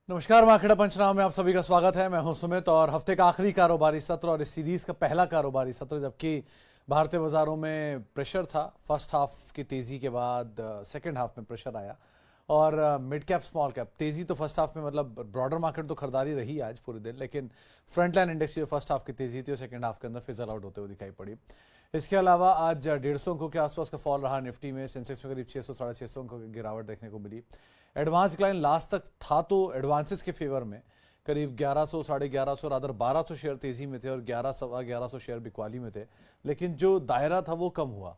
नमस्कार, मार्केट पंचनामा में आप सभी का स्वागत है। मैं हूं सुमित और हफ्ते का आखिरी कारोबारी सत्र और इस सीरीज का पहला कारोबारी सत्र, जबकि भारतीय बाजारों में प्रेशर था। फर्स्ट हाफ की तेजी के बाद सेकंड हाफ में प्रेशर आया और मिड कैप स्मॉल कैप तेजी तो फर्स्ट हाफ में, मतलब ब्रॉडर मार्केट तो खरीदारी रही आज पूरे दिन, लेकिन फ्रंट लाइन इंडेक्स की जो फर्स्ट हाफ की तेजी थी वो सेकंड हाफ के अंदर फिजल आउट होते हुए दिखाई पड़ी। इसके अलावा आज 150 अंकों के आसपास का फॉल रहा निफ्टी में। सेंसेक्स में करीब 600 साढ़े 600 अंकों की गिरावट देखने को मिली। एडवांस डिक्लाइन लास्ट तक था तो एडवांसेस के फेवर में करीब 1100 साढ़े 1100 रादर 1200 शेयर तेजी में थे और 11 सवा 1100 शेयर बिकवाली में थे। लेकिन जो दायरा था वो कम हुआ,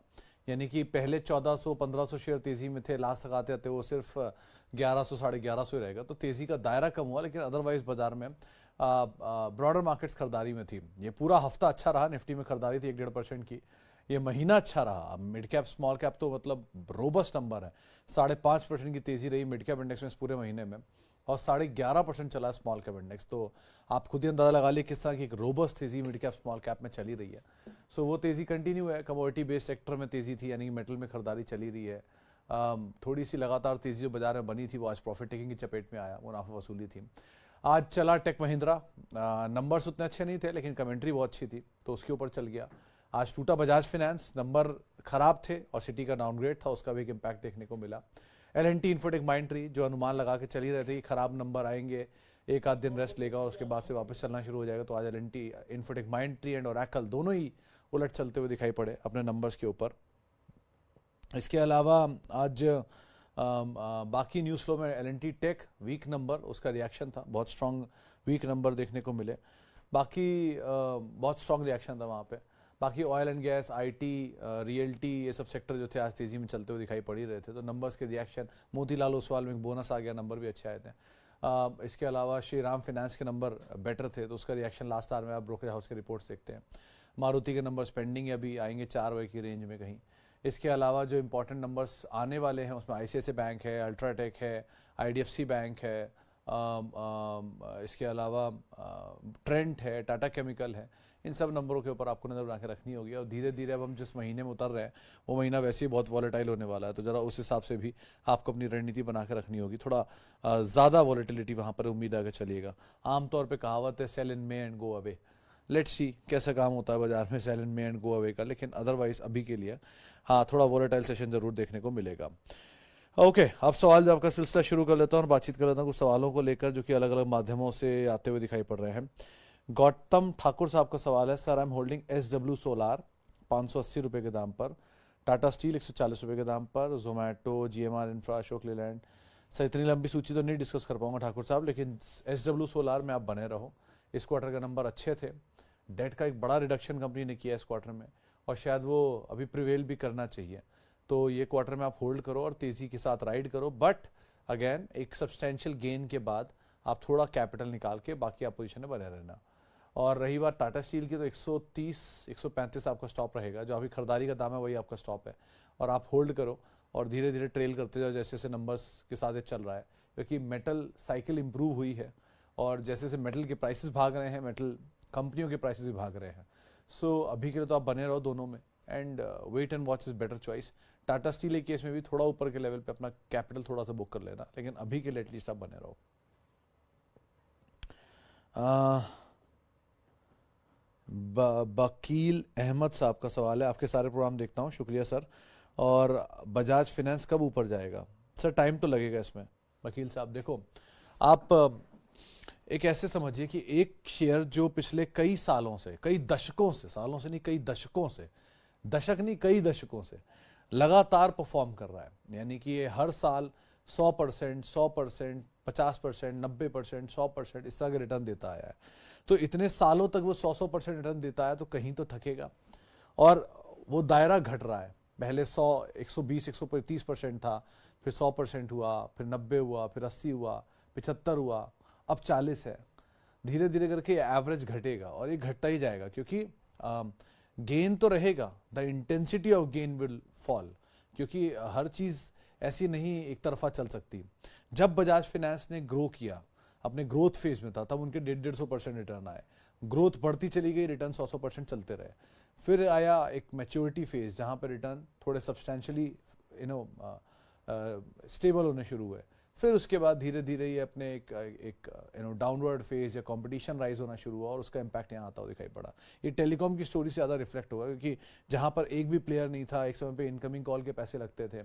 यानी कि पहले 1400 1500 शेयर तेजी में थे, लास्ट तक आते आते वो सिर्फ 1100 साढ़े 1100 ही रहेगा। तो तेजी का दायरा कम हुआ, लेकिन अदरवाइज बाजार में ब्रॉडर मार्केट्स खरीदारी में थी। ये पूरा हफ्ता अच्छा रहा। निफ्टी में खरीदारी थी 1.5% की। ये महीना अच्छा रहा। मिड कैप स्मॉल कैप तो मतलब रोबस्ट नंबर है। 5.5% की तेजी रही मिड कैप इंडेक्स में इस पूरे महीने में और 11.5% चला स्मॉल कैप इंडेक्स। तो आप खुद ही अंदाजा लगा लीजिए किस तरह की एक रोबस्ट तेजी मिड कैप स्मॉल कैप में चली रही है। सो वो तेजी कंटिन्यू है। कमोडिटी बेस्ड सेक्टर में तेजी थी, यानी मेटल में खरीदारी चली रही है। थोड़ी सी लगातार तेजी जो बाजार में बनी थी वो आज प्रॉफिट टेकिंग की चपेट में आया, मुनाफा वसूली थी। आज चला टेक महिंद्रा। नंबर्स उतने अच्छे नहीं थे लेकिन कमेंट्री बहुत अच्छी थी तो उसके ऊपर चल गया। आज टूटा बजाज फाइनेंस। नंबर खराब थे और सिटी का डाउनग्रेड था, उसका भी एक इम्पैक्ट देखने को मिला। एल&टी इन्फोटेक माइंडट्री जो अनुमान लगा के चल ही रहे थे कि खराब नंबर आएंगे, एक आध दिन रेस्ट लेगा और उसके बाद से वापस चलना शुरू हो जाएगा, तो आज L&T infotech Mindtree and Oracle दोनों ही उलट चलते हुए दिखाई पड़े अपने नंबर्स के ऊपर। इसके अलावा आज बाकी न्यूज़ फ्लो में एल&टी टेक वीक नंबर, उसका रिएक्शन था, बहुत स्ट्रांग वीक नंबर देखने को मिले। बाकी बहुत स्ट्रांग रिएक्शन था वहाँ पे। बाकी oil and gas, IT, realty, ये सब सेक्टर जो थे आज तेजी में चलते हुए दिखाई पड़ ही रहे थे। तो नंबर्स के रिएक्शन, मोतीलाल ओसवाल में बोनस आ गया, नंबर भी अच्छे आए थे। इसके अलावा श्री राम फाइनेंस के नंबर बेटर थे तो उसका रिएक्शन लास्ट आवर में आप ब्रोकरेज हाउस के रिपोर्ट्स देखते हैं। मारुति के नंबर्स पेंडिंग अभी आएंगे 4 बजे की रेंज में कहीं। इसके अलावा जो इंपॉर्टेंट नंबर्स आने वाले हैं उसमें आईसीआईसीआई बैंक है, अल्ट्राटेक है, आईडीएफसी बैंक है, इसके अलावा ट्रेंट है, टाटा केमिकल है। इन सब नंबरों के ऊपर आपको नज़र बना के रखनी होगी। और धीरे धीरे अब हम जिस महीने में उतर रहे हैं वो महीना वैसे ही बहुत वॉलेटाइल होने वाला है, तो ज़रा उस हिसाब से भी आपको अपनी रणनीति बना के रखनी होगी। थोड़ा ज़्यादा वॉलेटिलिटी वहाँ पर उम्मीद आकर चलिएगा। आमतौर पर कहावत है sell in May and go away. Let's see कैसा काम होता है बाजार में sell in May and go away का, लेकिन अदरवाइज अभी के लिए हाँ थोड़ा वॉलेटाइल सेशन जरूर देखने को मिलेगा। ओके, अब सवाल जवाब का सिलसिला शुरू कर लेता हूँ और बातचीत कर लेता हूँ कुछ सवालों को लेकर जो कि अलग अलग माध्यमों से आते हुए दिखाई पड़ रहे हैं। गौतम ठाकुर साहब का सवाल है, sir I am holding SW solar 580 रुपये के दाम पर, टाटा स्टील 140 रुपये के दाम पर, Zomato, GMR infra, Ashok Leyland. Sir इतनी लंबी सूची तो नहीं डिस्कस कर पाऊंगा ठाकुर साहब, लेकिन SW सोलार में आप बने रहो। इस क्वार्टर के नंबर अच्छे थे। डेट का एक बड़ा रिडक्शन कंपनी ने किया इस क्वार्टर में और शायद वो अभी प्रिवेल भी करना चाहिए। तो ये क्वार्टर में आप होल्ड करो और तेज़ी के साथ राइड करो, बट अगेन एक सब्सटेंशियल गेन के बाद आप थोड़ा कैपिटल निकाल के बाकी आप पोजीशन में बने रहना। और रही बात टाटा स्टील की, तो 130 135 आपका स्टॉप रहेगा। जो अभी खरीदारी का दाम है वही आपका स्टॉप है और आप होल्ड करो और धीरे धीरे ट्रेल करते जाओ जैसे जैसे नंबर्स के साथ ये चल रहा है, क्योंकि मेटल साइकिल इंप्रूव हुई है और जैसे जैसे मेटल के प्राइसेस भाग रहे हैं, मेटल कंपनियों के प्राइसेस भी भाग रहे हैं। सो अभी के लिए तो आप बने रहो दोनों में and wait and watch is better choice. Tata steel के केस में भी थोड़ा ऊपर के लेवल पे अपना कैपिटल थोड़ा सा बुक कर लेना, लेकिन अभी के लिए एटलीस्ट आप बने रहो। वकील अहमद साहब का सवाल है, आपके सारे प्रोग्राम देखता हूँ, शुक्रिया सर। और बजाज फाइनेंस कब ऊपर जाएगा? सर टाइम तो लगेगा इसमें। वकील साहब देखो, आप एक ऐसे समझिए कि एक शेयर जो पिछले कई सालों से, कई दशकों से, सालों से नहीं कई दशकों से, दशक नहीं कई दशकों से लगातार परफॉर्म कर रहा है, यानी कि ये हर साल 100%, 100%, 50%, 90%, 100% इस तरह के रिटर्न देता आया है। तो इतने सालों तक वो 100% रिटर्न देता है तो कहीं तो थकेगा। और वो दायरा घट रहा है, पहले 100, 120, 130% था, फिर 100% हुआ, फिर 90 हुआ, फिर 80 हुआ, 75 हुआ, अब 40 है। धीरे धीरे करके एवरेज घटेगा और ये घटता ही जाएगा, क्योंकि गेन तो रहेगा, the intensity of gain will fall, क्योंकि हर चीज़ ऐसी नहीं एक तरफा चल सकती। जब बजाज फाइनेंस ने ग्रो किया, अपने ग्रोथ फेज में था, तब उनके 150-150% रिटर्न आए। ग्रोथ बढ़ती चली गई, रिटर्न 100% चलते रहे। फिर आया एक मैच्योरिटी फेज जहाँ पर रिटर्न थोड़े सब्सटैंशियली स्टेबल होने शुरू हुए। फिर उसके बाद धीरे धीरे ये अपने एक डाउनवर्ड फेज या कंपटीशन राइज होना शुरू हुआ और उसका इम्पैक्ट यहाँ आता हुआ दिखाई पड़ा। ये टेलीकॉम की स्टोरी से ज़्यादा रिफ्लेक्ट होगा, क्योंकि जहाँ पर एक भी प्लेयर नहीं था, एक समय पे इनकमिंग कॉल के पैसे लगते थे,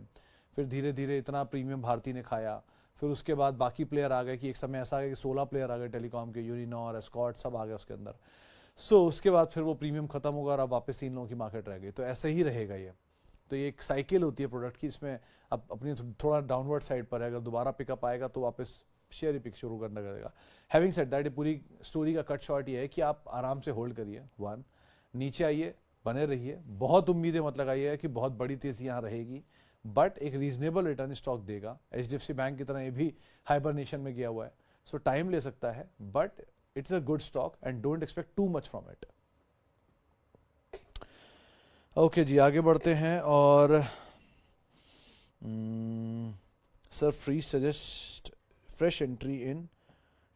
फिर धीरे धीरे इतना प्रीमियम भारती ने खाया, फिर उसके बाद बाकी प्लेयर आ गए कि एक समय ऐसा आ गया कि 16 प्लेयर आ गए टेलीकॉम के, यूनिनॉर, एस्कॉर्ट सब आ गए उसके अंदर। उसके बाद फिर वो प्रीमियम खत्म होगा और अब वापस 3 लोगों की मार्केट रह गई। तो ऐसे ही रहेगा ये। तो ये एक साइकिल होती है प्रोडक्ट की, इसमें अब अपनी थोड़ा डाउनवर्ड साइड पर है, अगर दोबारा पिकअप आएगा तो वापस शेयर ही पिक शुरू करना करेगा। हैविंग सेड दैट, पूरी स्टोरी का कट शॉर्ट ये है कि आप आराम से होल्ड करिए, वन, नीचे आइए, बने रहिए, बहुत उम्मीदें मत लगाइए कि बहुत बड़ी तेजी यहाँ रहेगी, बट एक रीजनेबल रिटर्न स्टॉक देगा। HDFC बैंक की तरह ये भी हाइबरनेशन में गया हुआ है, सो टाइम ले सकता है, but it's a good stock and don't expect too much from it. Okay जी, आगे बढ़ते हैं। और sir free suggest fresh entry in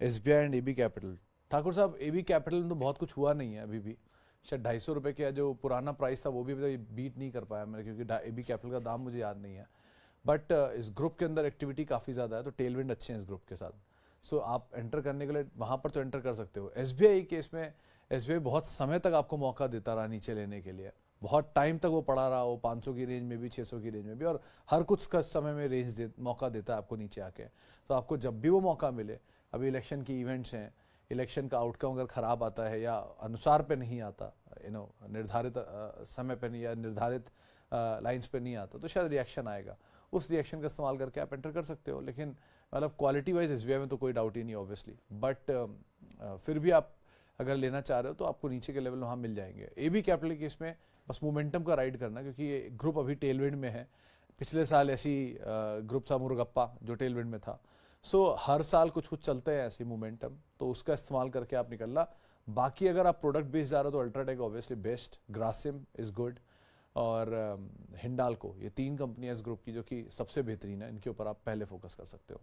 SBI and AB capital. Thakur साहब, AB कैपिटल में तो बहुत कुछ हुआ नहीं है अभी भी, शायद 250 रुपये का जो पुराना प्राइस था वो भी बीट नहीं कर पाया मैंने, क्योंकि AB कैपिटल का दाम मुझे याद नहीं है, बट इस ग्रुप के अंदर एक्टिविटी काफ़ी ज़्यादा है, तो टेलविंड अच्छे हैं इस ग्रुप के साथ। सो आप एंटर करने के लिए वहाँ पर तो एंटर कर सकते हो। SBI केस में SBI बहुत समय तक आपको मौका देता रहा नीचे लेने के लिए, बहुत टाइम तक वो पड़ा रहा, वो 500 की रेंज में भी, 600 की रेंज में भी, और हर कुछ का समय में मौका देता है आपको नीचे आके। तो आपको जब भी वो मौका मिले, अभी इलेक्शन की इवेंट्स हैं, इलेक्शन का आउटकम अगर ख़राब आता है या अनुसार पे नहीं आता, निर्धारित समय पे नहीं या निर्धारित लाइंस पे नहीं आता, तो शायद रिएक्शन आएगा, उस रिएक्शन का इस्तेमाल करके आप एंटर कर सकते हो। लेकिन मतलब क्वालिटी वाइज SBI में तो कोई डाउट ही नहीं ऑब्वियसली, बट फिर भी आप अगर लेना चाह रहे हो तो आपको नीचे के लेवल वहाँ मिल जाएंगे। AB कैपिटल के इसमें बस मोमेंटम का राइड करना, क्योंकि ये ग्रुप अभी टेलविंड में है। पिछले साल ऐसी ग्रुप था मुर्गप्पा जो टेलविंड में था। हर साल कुछ कुछ चलते हैं ऐसे मोमेंटम, तो उसका इस्तेमाल करके आप निकलना। बाकी अगर आप प्रोडक्ट बेस्ड जा रहे हो तो UltraTech obviously best, Grasim is good, और हिंडाल्को, ये 3 कंपनियां इस ग्रुप की जो कि सबसे बेहतरीन है, इनके ऊपर आप पहले फोकस कर सकते हो।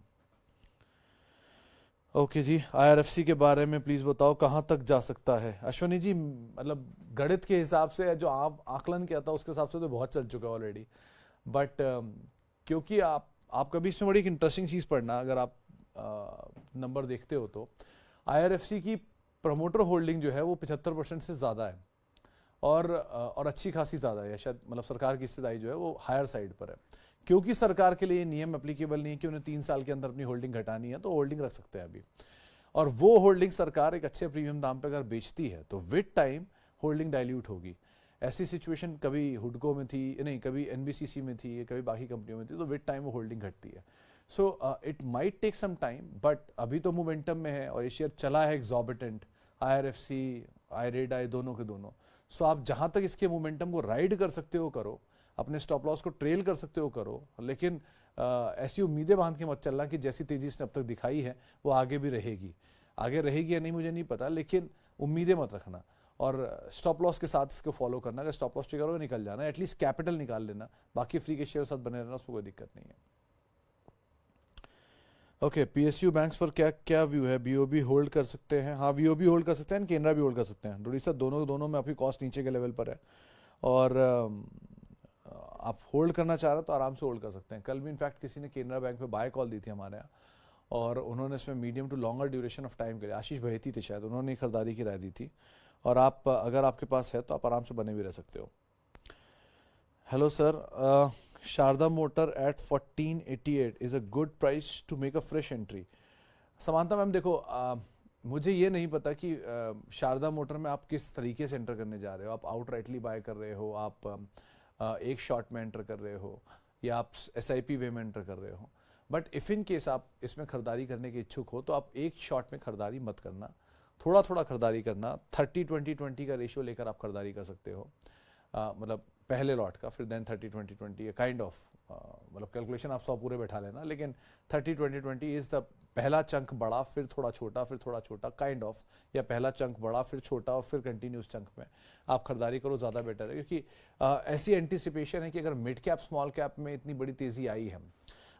ओके जी, IRFC के बारे में प्लीज बताओ कहाँ तक जा सकता है। अश्वनी जी, मतलब गणित के हिसाब से जो आप आकलन किया था उसके हिसाब से तो बहुत चल चुका है ऑलरेडी, बट क्योंकि आप कभी इसमें बड़ी एक इंटरेस्टिंग चीज़ पढ़ना, अगर आप नंबर देखते हो तो IRFC की प्रमोटर होल्डिंग जो है वो 75% से ज़्यादा है, और अच्छी खासी ज़्यादा है, शायद मतलब सरकार की हिस्सेदारी जो है वो हायर साइड पर है। क्योंकि सरकार के लिए ये नियम एप्लीकेबल नहीं है कि उन्हें 3 साल के अंदर अपनी होल्डिंग घटानी है, तो होल्डिंग रख सकते हैं अभी, और वो होल्डिंग सरकार एक अच्छे प्रीमियम दाम पे अगर बेचती है तो विद टाइम होल्डिंग डाइल्यूट होगी। ऐसी सिचुएशन कभी हुडको में थी, नहीं कभी NBCC में थी, कभी बाकी कंपनियों में थी, तो विद टाइम वो होल्डिंग घटती है। So it might take some time, but अभी तो मोमेंटम में है और ये शेयर चला है एग्जॉर्बिटेंट, IRFC, IREDI दोनों के दोनों। सो आप जहाँ तक इसके मोमेंटम को राइड कर सकते हो करो, अपने स्टॉप लॉस को ट्रेल कर सकते हो करो, लेकिन ऐसी उम्मीदें बांध के मत चलना कि जैसी तेजी इसने अब तक दिखाई है वो आगे भी रहेगी। आगे रहेगी या नहीं मुझे नहीं पता, लेकिन उम्मीदें मत रखना, और स्टॉप लॉस के साथ इसको फॉलो करना। अगर स्टॉप लॉस ट्रिगर हो निकल जाना, एटलीस्ट कैपिटल निकाल लेना, बाकी फ्री के शेयर के साथ बने रहना, उसमें कोई दिक्कत नहीं है। ओके, PSU बैंक्स पर क्या क्या व्यू है? BOB होल्ड कर सकते हैं? हाँ, BOB होल्ड कर सकते हैं, केनरा भी होल्ड कर सकते हैं। डोरी सर, दोनों में आपकी कॉस्ट नीचे के लेवल पर है, और आप होल्ड करना चाह रहे हो तो आराम से होल्ड कर सकते हैं। कल भी इनफैक्ट किसी ने केनरा बैंक पे बाय कॉल दी थी हमारे यहाँ, और उन्होंने इसमें medium to longer duration of time के लिए, आशीष बहेती थे शायद, उन्होंने खरीदारी की राय दी थी, और आप अगर आपके पास है तो आप आराम से बने भी रह सकते हो। Hello sir, Sharda motor at 1488 is a good price to make a fresh entry. समानता मैम, देखो मुझे ये नहीं पता कि शारदा मोटर में आप किस तरीके से एंटर करने जा रहे हो। आप आउटराइटली बाय कर रहे हो, आप एक शॉर्ट में एंटर कर रहे हो, या आप SIP वे में एंटर कर रहे हो। बट इफ़ इन केस आप इसमें खरीदारी करने के इच्छुक हो तो आप एक शॉट में खरीदारी मत करना, थोड़ा थोड़ा खरीदारी करना। 30-20-20 का रेशियो लेकर आप खरीदारी कर सकते हो, मतलब पहले लॉट का, फिर देन 30-20-20 काइंड ऑफ, मतलब कैलकुलेशन आप 100 पूरे बैठा लेना, लेकिन 30-20-20 इज़ द पहला चंक बड़ा, फिर थोड़ा छोटा, फिर थोड़ा छोटा काइंड ऑफ, या पहला चंक बड़ा फिर छोटा और फिर कंटिन्यूस चंक में आप खरीदारी करो, ज़्यादा बेटर है। क्योंकि ऐसी एंटिसिपेशन है कि अगर मिड कैप स्मॉल कैप में इतनी बड़ी तेज़ी आई है,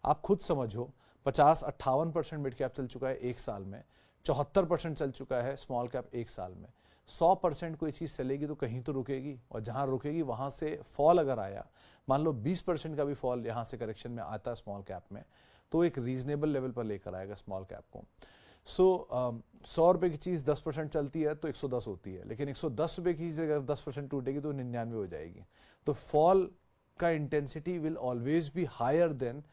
आप खुद समझो 50-58% मिड कैप चल चुका है एक साल में, 74% चल चुका है स्मॉल कैप एक साल में। 100% कोई चीज़ चलेगी तो कहीं तो रुकेगी, और जहाँ रुकेगी वहाँ से फॉल अगर आया, मान लो 20% का भी फॉल यहाँ से करेक्शन में आता है स्मॉल कैप में, तो एक रीजनेबल लेवल पर लेकर आएगा स्मॉल कैप को। सो 100 रुपये की चीज़ 10% चलती है तो 110 होती है, लेकिन 110 रुपये की चीज़ अगर 10% टूटेगी तो 99 हो जाएगी। तो फॉल का intensity will always be higher than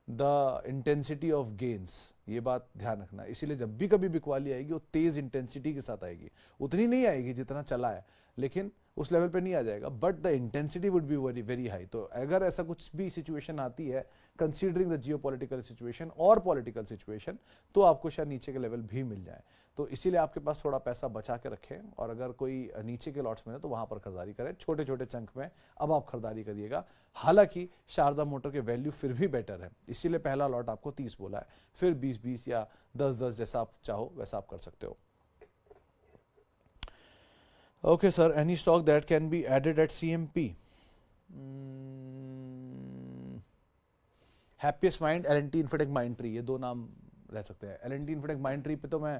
the intensity of gains, ये बात ध्यान रखना। इसीलिए जब भी कभी बिकवाली आएगी वो तेज इंटेंसिटी के साथ आएगी, उतनी नहीं आएगी जितना चला है, लेकिन उस लेवल पे नहीं आ जाएगा, but the intensity would be very very high. तो अगर ऐसा कुछ भी सिचुएशन आती है कंसीडरिंग द जियोपॉलिटिकल सिचुएशन और पॉलिटिकल सिचुएशन, तो आपको शायद नीचे के लेवल भी मिल जाए। तो इसीलिए आपके पास थोड़ा पैसा बचा के रखें, और अगर कोई नीचे के लॉट्स में है तो वहां पर खरीदारी करें, छोटे छोटे चंक में अब आप खरीदारी करिएगा। हालांकि शारदा मोटर के वैल्यू फिर भी बेटर है, इसीलिए पहला लॉट आपको 30 बोला है, फिर 20-20 या 10-10 जैसा आप चाहो वैसा आप कर सकते हो। Okay, sir. Any stock that can be added at CMP? Happiest Mind, L&T Infotech Mindtree, ये दो नाम रह सकते हैं। L&T Infotech Mindtree पे तो मैं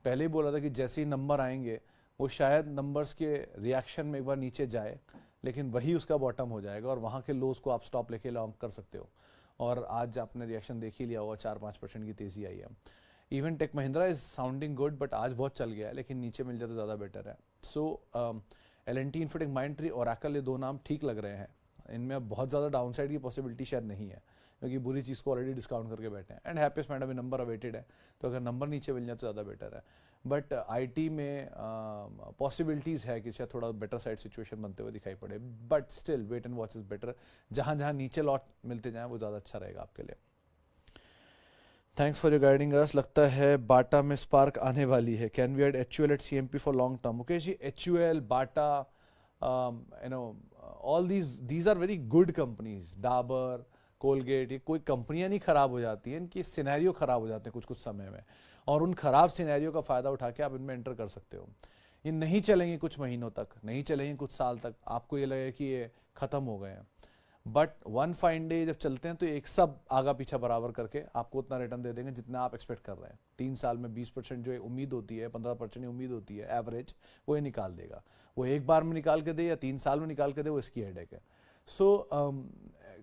पहले ही बोला था कि जैसे ही नंबर आएंगे वो शायद नंबर्स के रिएक्शन में एक बार नीचे जाए, लेकिन वही उसका बॉटम हो जाएगा और वहाँ के लोज को आप स्टॉप लेके लॉन्ग कर सकते हो। और आज आपने रिएक्शन देख ही लिया होगा, 4-5% की तेजी आई है। Even Tech Mahindra is sounding good, but आज बहुत चल गया है, लेकिन नीचे मिल जाए तो ज़्यादा बेटर है। सो L&T इन्फोटेक माइंडट्री और Oracle, ये दो नाम ठीक लग रहे हैं। इनमें अब बहुत ज़्यादा डाउनसाइड की पॉसिबिलिटी शायद नहीं है, क्योंकि बुरी चीज़ को ऑलरेडी डिस्काउंट करके बैठे हैं। एंड हैप्पीएस्ट माइंड अभी नंबर अवेटेड है, तो अगर नंबर नीचे मिल जाए तो ज़्यादा बेटर है। बट IT में पॉसिबिलिटीज़ है कि शायद थोड़ा बेटर साइड सिचुएशन बनते हुए दिखाई पड़े, but still wait and watch is better. जहाँ जहाँ नीचे लॉट मिलते जाएँ वो ज़्यादा अच्छा रहेगा आपके लिए। Thanks for your guiding us. लगता है बाटा में स्पार्क आने वाली है। Can we add HUL at CMP for long term? Mukesh ji, HUL, Bata, you know, all these are very good companies. Dabur, Colgate, ये कोई कंपनियां नहीं खराब हो जाती हैं, इनकी सिनेरियो खराब हो जाते हैं कुछ कुछ समय में, और उन खराब सिनेरियो का फायदा उठा के आप इनमें एंटर कर सकते हो। ये नहीं चलेंगे कुछ महीनों तक, नहीं चलेंगे कुछ साल तक, आपको ये लगेगा कि ये खत्म हो गए हैं, बट वन फाइन डे जब चलते हैं तो एक सब आगा पीछा बराबर करके आपको उतना रिटर्न दे देंगे जितना आप एक्सपेक्ट कर रहे हैं। 3 साल में 20% जो उम्मीद होती है, 15% उम्मीद होती है एवरेज, वो ये निकाल देगा। वो एक बार में निकाल के दे या 3 साल में निकाल के दे, वो इसकी हेडेक है। सो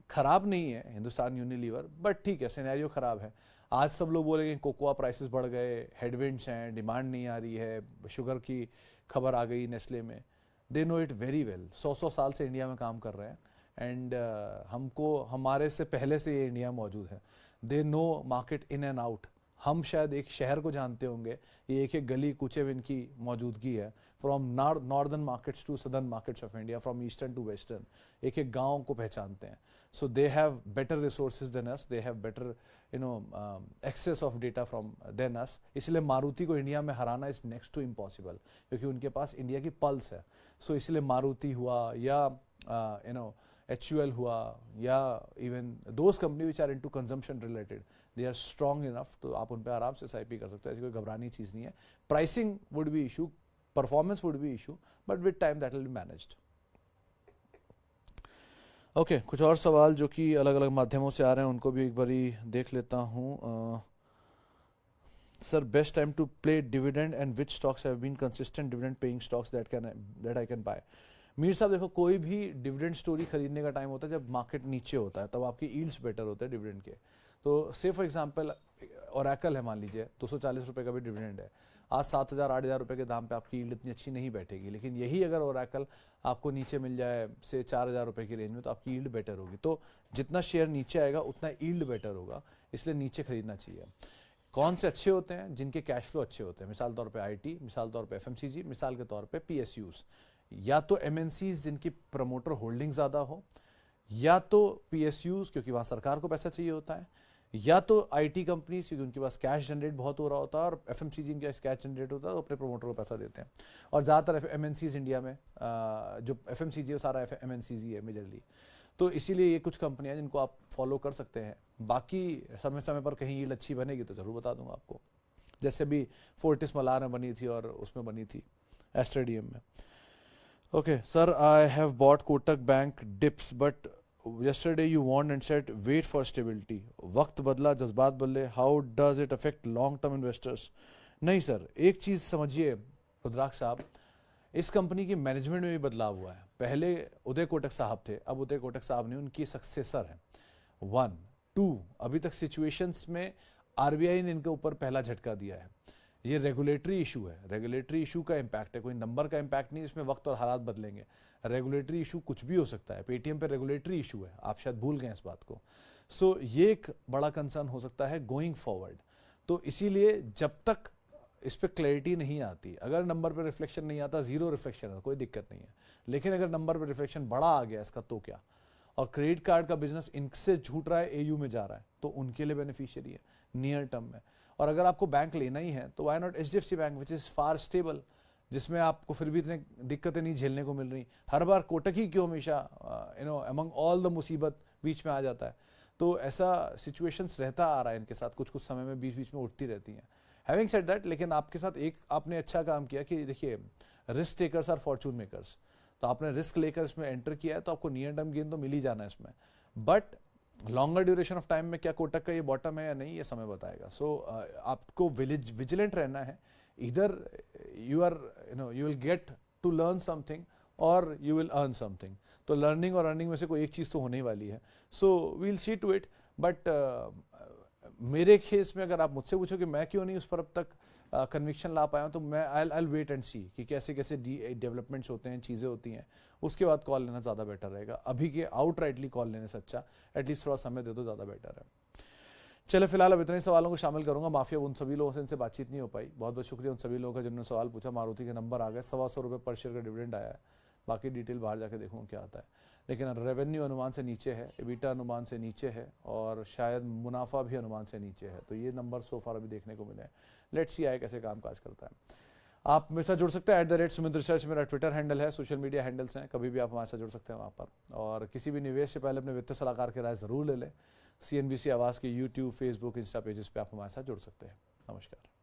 खराब नहीं है हिंदुस्तान यूनिलीवर, बट ठीक है, सिनेरियो खराब है। आज सब लोग बोलेंगे कोकोआ प्राइसेस बढ़ गए, हेडविंड्स हैं, डिमांड नहीं आ रही है, शुगर की खबर आ गई नेस्ले में। They know it very well, 100 साल से इंडिया में काम कर रहे हैं, एंड हमको हमारे से पहले से ये इंडिया मौजूद है। They know market in and out. हम शायद एक शहर को जानते होंगे, ये एक एक गली कूचे में इनकी मौजूदगी है। From northern markets to southern markets of India, from eastern to western, एक एक गाँव को पहचानते हैं। So they have better resources than us, they have better access of data from then us. इसलिए मारुति को इंडिया में हराना इज नेक्स्ट टू इम्पॉसिबल, क्योंकि उनके पास इंडिया की पल्स है। सो इसलिए मारुति हुआ या HUL हुआ या even those company which are into consumption related, they are strong enough, तो आप उन पे आराम से SIP कर सकते हो। ऐसी कोई घबराने चीज़ नहीं है। Pricing would be issue, performance would be issue, but with time that will be managed. Okay, कुछ और सवाल जो कि अलग अलग माध्यमों से आ रहे हैं उनको भी एक बारी देख लेता हूँ। Sir, best time to play dividend and which stocks have been consistent dividend paying stocks that I can buy? Mir साहब देखो, कोई भी डिविडेंड स्टोरी खरीदने का टाइम होता है जब मार्केट नीचे होता है, तब आपकी यील्ड्स बेटर होते हैं डिविडेंड के। तो से फॉर एग्जांपल Oracle है, मान लीजिए 240 रुपये का भी डिविडेंड है, आज 7,000-8,000 रुपये के दाम पे आपकी यील्ड इतनी अच्छी नहीं बैठेगी, लेकिन यही अगर Oracle आपको नीचे मिल जाए से 4,000 रुपये की रेंज में, तो आपकी यील्ड बेटर होगी। तो जितना शेयर नीचे आएगा उतना यील्ड बेटर होगा, इसलिए नीचे खरीदना चाहिए। कौन से अच्छे होते हैं? जिनके कैश फ्लो अच्छे होते हैं, मिसाल तौर पे IT, मिसाल तौर पे FMCG, मिसाल के तौर पे PSUs, या तो MNCs जिनकी प्रमोटर होल्डिंग ज़्यादा हो, या तो PSUs क्योंकि वहाँ सरकार को पैसा चाहिए होता है, या तो IT कंपनीज क्योंकि उनके पास कैश जनरेट बहुत हो रहा होता है, और FMCG जिनके पास कैश जनरेट होता है तो अपने प्रमोटर को पैसा देते हैं। और ज़्यादातर MNCs इंडिया में जो FMCG है सारा MNCs ही है मेजरली। तो इसीलिए ये कुछ कंपनियां जिनको आप फॉलो कर सकते हैं। बाकी समय समय पर कहीं यील्ड अच्छी बनेगी तो ज़रूर बता दूंगा आपको, जैसे भी फोर्टिस मलार में बनी थी और उसमें बनी थी एस्ट्रेडियम में। Okay, sir, I have bought Kotak Bank dips, but yesterday you warned and said wait for stability. वक्त बदला, जज्बात बदले. How does it affect long-term investors? नहीं सर, एक चीज़ समझिए रुद्राक्ष साहब, इस कंपनी की मैनेजमेंट में भी बदलाव हुआ है। पहले उदय कोटक साहब थे, अब उदय कोटक साहब नहीं, उनकी सक्सेसर हैं। 1, 2, अभी तक सिचुएशंस में आरबीआई ने इनके ऊपर पहला झटका दिया है। ये रेगुलेटरी इशू है, रेगुलेटरी इशू का इम्पैक्ट है, कोई नंबर का इम्पैक्ट नहीं, इसमें वक्त और हालात बदलेंगे। रेगुलेटरी इशू कुछ भी हो सकता है, पेटीएम पे रेगुलेटरी इशू है, आप शायद भूल गए इस बात को। सो ये एक बड़ा कंसर्न हो सकता है गोइंग फॉरवर्ड। तो इसीलिए जब तक इस पर क्लैरिटी नहीं आती, अगर नंबर पर रिफ्लेक्शन नहीं आता, जीरो रिफ्लेक्शन है, कोई दिक्कत नहीं है। लेकिन अगर नंबर पर रिफ्लेक्शन बड़ा आ गया इसका तो क्या, और क्रेडिट कार्ड का बिजनेस इनसे छूट रहा है, एयू में जा रहा है, तो उनके लिए बेनिफिशियरी है नियर टर्म में। और अगर आपको बैंक लेना ही है तो why not HDFC bank, which is far stable, जिसमें आपको फिर भी इतनी दिक्कतें नहीं झेलने को मिल रही। हर बार कोटक ही क्यों हमेशा अमंग ऑल द मुसीबत बीच में आ जाता है। तो ऐसा सिचुएशंस रहता आ रहा है इनके साथ, कुछ कुछ समय में बीच बीच में उठती रहती हैं। हैविंग सेड दैट, लेकिन आपके साथ एक आपने अच्छा काम किया कि देखिए, risk takers are fortune makers. तो आपने रिस्क लेकर इसमें एंटर किया है, तो आपको नियर टर्म गेन तो मिल ही जाना है इसमें। But longer duration of time में क्या कोटक का ये बॉटम है या नहीं, ये समय बताएगा। सो आपको विजिलेंट रहना है। इधर you will get to learn something और यू विल अर्न समथिंग। तो लर्निंग और अर्निंग में से कोई एक चीज़ तो होने ही वाली है। So we'll see to it. But मेरे केस में अगर आप मुझसे पूछो कि मैं क्यों नहीं उस पर अब तक कन्विक्शन ला पाया हूँ, तो मैं आई वेट एंड सी कि कैसे कैसे डेवलपमेंट्स होते हैं, चीज़ें होती हैं, उसके बाद कॉल लेना ज़्यादा बेटर रहेगा। अभी के आउटराइटली कॉल लेने से अच्छा एटलीस्ट थोड़ा समय दे दो, ज़्यादा बेटर है। चले फिलहाल अब इतने सवालों को शामिल करूंगा। माफिया उन सभी लोगों से इनसे बातचीत नहीं हो पाई। बहुत बहुत शुक्रिया उन सभी लोगों का जिन्होंने सवाल पूछा। मारुति के नंबर आ गए, 125 रुपये पर शेयर का डिविडेंड आया है। बाकी डिटेल बाहर जाके देखूँ क्या आता है। लेकिन रेवेन्यू अनुमान से नीचे है, एबिटा अनुमान से नीचे है, और शायद मुनाफा भी अनुमान से नीचे है। तो ये नंबर सो फार अभी देखने को मिले हैं। लेट्स सी आए कैसे काम काज करता है। आप मेरे साथ जुड़ सकते हैं @सुमित रिसर्च मेरा ट्विटर हैंडल है, सोशल मीडिया हैंडल्स हैं, कभी भी आप हमारे साथ जुड़ सकते हैं वहाँ पर। और किसी भी निवेश से पहले अपने वित्तीय सलाहकार की राय ज़रूर ले लें। CNBC आवाज़ के YouTube, Facebook, इंस्टा पेजेस पे आप हमारे साथ जुड़ सकते हैं। नमस्कार।